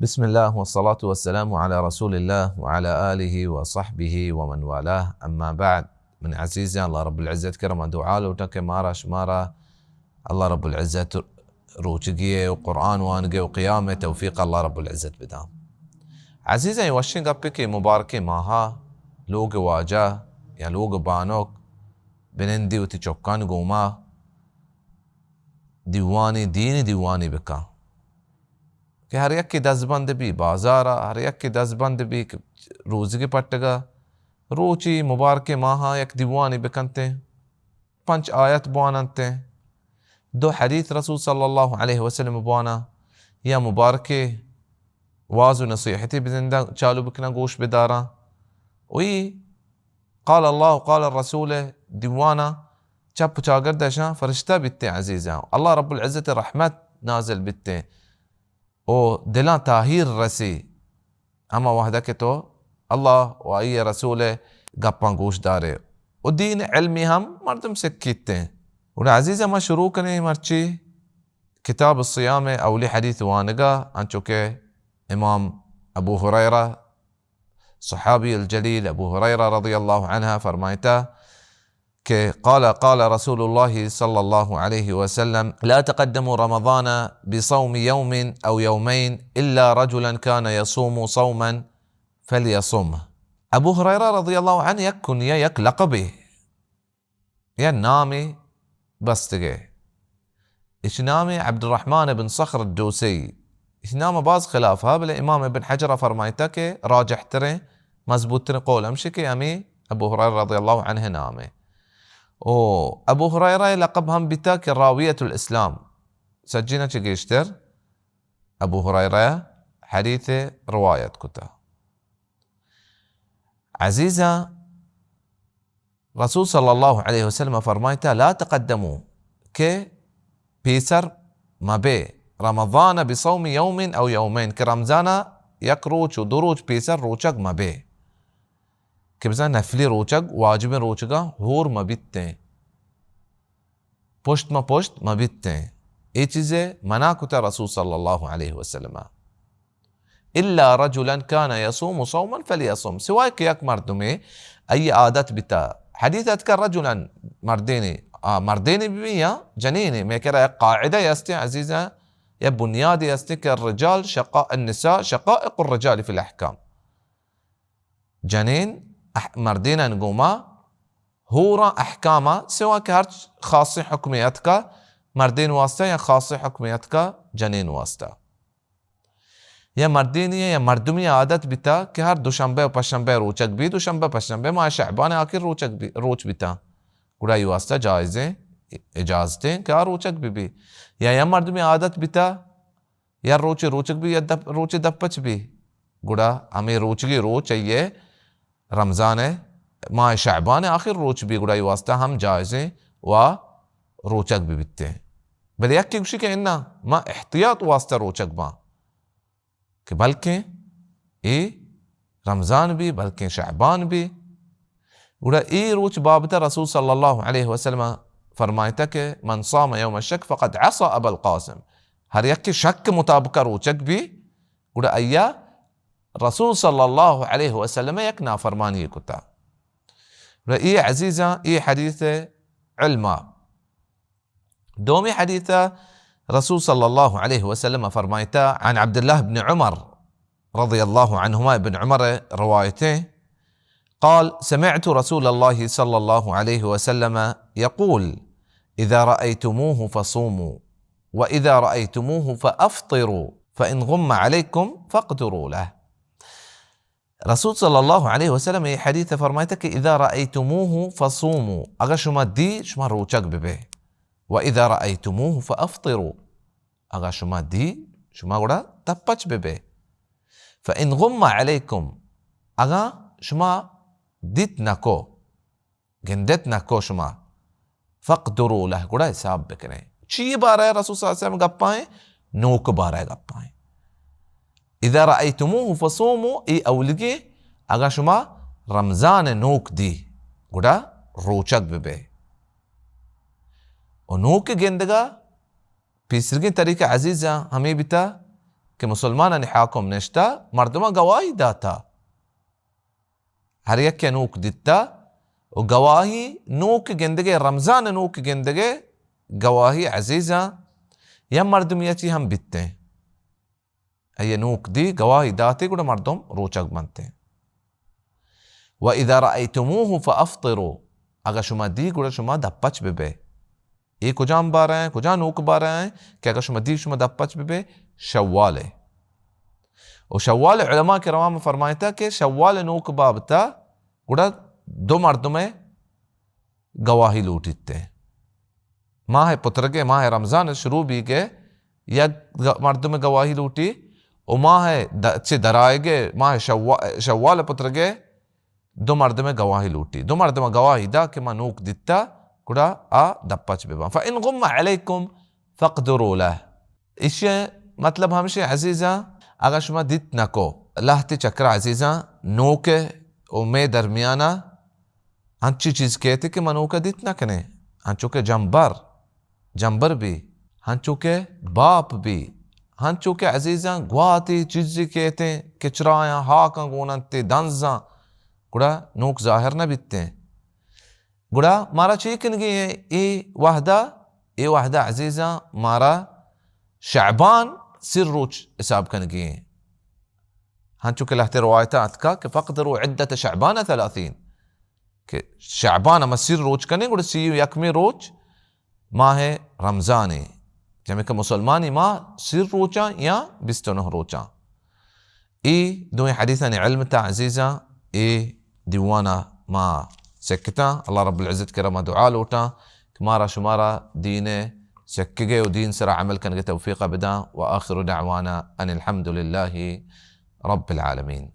بسم الله والصلاة والسلام على رسول الله وعلى آله وصحبه ومن والاه. أما بعد، من عزيزي الله رب العزة كرم دعاء وتك مارا شمارا الله رب العزة روجيه وقرآن وانقه وقيامه توفيق الله رب العزة بدام. عزيزي يوشين قبكي مباركي ماها لوغ واجا يا لوغ بانوك بنندي وتشوكان قوما ديواني ديني ديواني بكا کہ ہر یک کی دزبند بھی بازارا ہر یک کی دزبند بھی روزگی پٹگا روچی مبارک ماہا یک دیوانی بکنتے پنچ آیت بواننتے دو حدیث رسول صلی اللہ علیہ وسلم بوانا یا مبارک واز و نصیحتی بزندہ چالو بکنا گوش بدارا وی قال اللہ قال الرسول دیوانا چپ چاگر دشا فرشتہ بیتے عزیزاں اللہ رب العزت رحمت نازل بیتے او دلان تاہیر رسی اما وحدہ کے تو اللہ و ای رسول گپاں گوش دارے و دین علمی ہم مردم سکیتے ہیں. اور عزیز اما شروع کرنے مرچی کتاب الصیام اولی حدیث وانگا انچو کہ امام ابو ہریرہ صحابی الجلیل ابو ہریرہ رضی اللہ عنہ فرمائتا کہ قال رسول الله صلى الله عليه وسلم لا تقدموا رمضان بصوم يوم أو يومين إلا رجلا كان يصوم صوما فليصومه. أبو هريرة رضي الله عنه يكن يك لقبه يا نامي بستجي إيش نامي عبد الرحمن بن صخر الدوسي إيش نامه باز خلافها بلا إمام ابن حجر فرمايتك راجح تري مزبوط تري قول أمشكي أمي أبو هريرة رضي الله عنه نامي. او ابو هريرة لقب هم بتاك راوية الاسلام سجينا تشيشتر ابو هريرة حديث رواية كتا عزيزة رسول صلى الله عليه وسلم فرمايتا لا تقدموا كي بيسر ما بي رمضان بصوم يوم او يومين كرمزانا يكروج ودروج بيسر روچك ما بي کہ بزن نفلی روچک واجب روچکا ہور مبیتے ہیں پشت ما پشت مبیتے ہیں یہ چیزیں منع کتا رسول صلی اللہ علیہ وسلم الا رجلا كان يصوم صوما فليصوم سواء کہ یک مرد میں ای عادت بتا حدیث اذکر رجلا مردینی بھی یا جنینی میں کہہ رہا ہے قاعدہ یستی عزیزہ یا بنیاد یستی کہ النساء شقائق الرجال في الاحکام جنین مردين نقوما هورا احكاما سواء كهرج خاصي حكميتك مردين واسطة يا خاصي حكميتك جنين واسطة يا مردينية يا مردمية عادت بتا كهر دوشنبه و پشنبه روچك بي دوشنبه پشنبه ماه شعبان آخر روچ بتا قرأي واسطة جائزة اجازتين كهر روچك بي يا مردمية عادت بتا يا روچك بي يا روچ دپچ بي قرأ امي روچگي روچ ايه رمضان ماہ شعبان آخر روچ بھی گڑائی واسطہ ہم جائزیں و روچک بھی بیتے ہیں بل یک کسی کہ انہا ما احتیاط واسطہ روچک با کہ بلکہ ای رمضان بھی بلکہ شعبان بھی گڑا ای روچ بابتا رسول صلی اللہ علیہ وسلم فرمائتا کہ من صام یوم الشک فقد عصا ابا القاسم ہر یک کی شک مطابق روچک بھی گڑا ایا رسول صلى الله عليه وسلم يكنا فرماني كتا رأي عزيزة اي حديثة علما دومي حديثة رسول صلى الله عليه وسلم فرمايتا عن عبد الله بن عمر رضي الله عنهما ابن عمر روايته قال سمعت رسول الله صلى الله عليه وسلم يقول إذا رأيتموه فصوموا وإذا رأيتموه فأفطروا فإن غم عليكم فاقدروا له. رسول صلی اللہ علیہ وسلم یہ حدیث فرمائتا کہ اذا رأیتموه فصوموا اگر شما دی شما روچک ببے واذا رأیتموه فافطروا اگر شما دی شما گوڑا تپچ ببے فإن غم علیکم اگر شما دیت نکو گندت نکو شما فاقدروا له گوڑا حساب بکریں چی بارہ ہے رسول صلی اللہ علیہ وسلم گپائیں نوک بارہ گپائیں اذا رأيتموه فصوموا ای اولگی اگر شما رمضان نوک دی گوڑا روچک ببے و نوک گندگا پیسرگی طریقہ عزیزہ ہمیں بتا که مسلمان حاکم نشتا مردم گواهی داتا هر یک نوک دیتا و گواهی نوک گندگی رمضان نوک گندگی گواهی عزیزه یا مردمیتی هم بیته ای نوک دی گواهی داتی گوڑا مردم روچک بنتے و اذا رأیتموه فافطروا اگر شما دی گوڑا شما دپچ ببے ای کجام بارا ہیں کجا نوک بارا ہیں کہ اگر شما دی شما دپچ ببے شوال و شوال علماء کرام فرمایتا کہ شوال نوک بابتا گوڑا دو مردم گواہی لوٹیتے ماہ پترگے ماہ رمضان شروع بھی گے یا مردم گواہی لوٹی و ماہ چھ درائے ماہ شوال پترگے دو مردم گواہی لوٹی دو مردم گواہی دا کہ ما نوک دیتا گوڑا دپچ ببا فإن غم علیکم فاقدروا له اشیاء مطلب ہمشہ عزیزہ اگر شما دیت نکو لہتی چکر عزیزہ نوک و میں درمیانہ ہنچی چیز کہتے کہ منوکہ دیت نکنے ہنچو کہ جنبر بھی ہنچو کہ باپ بھی ہنچو کہ عزیزاں گواتی چیزی کہتے کچرایاں ہاکاں گوننتے دنزاں گوڑا نوک ظاہر نہ بیتے گوڑا مارا چیکن گئے ای وحدہ عزیزاں مارا شعبان سر روچ حساب کن گئے ہنچو کہ لہتے روایتات کا کہ فقدروا عدت شعبان 30 کہ شعبان اما سر روچ کنے گوڑا سیو یکمی روچ ماہ رمضانے جمعی کہ مسلمانی ماہ سر روچا یا 29 روچا ای دوئی حدیثانی علم تا عزیزا ای دیوانا ما سکتا اللہ رب العزت کرما دعا لوٹا کہ مارا شمارا دین سکگے و دین سرا عمل کنگے توفیق بدا و آخر دعوانا ان الحمد للہ رب العالمین.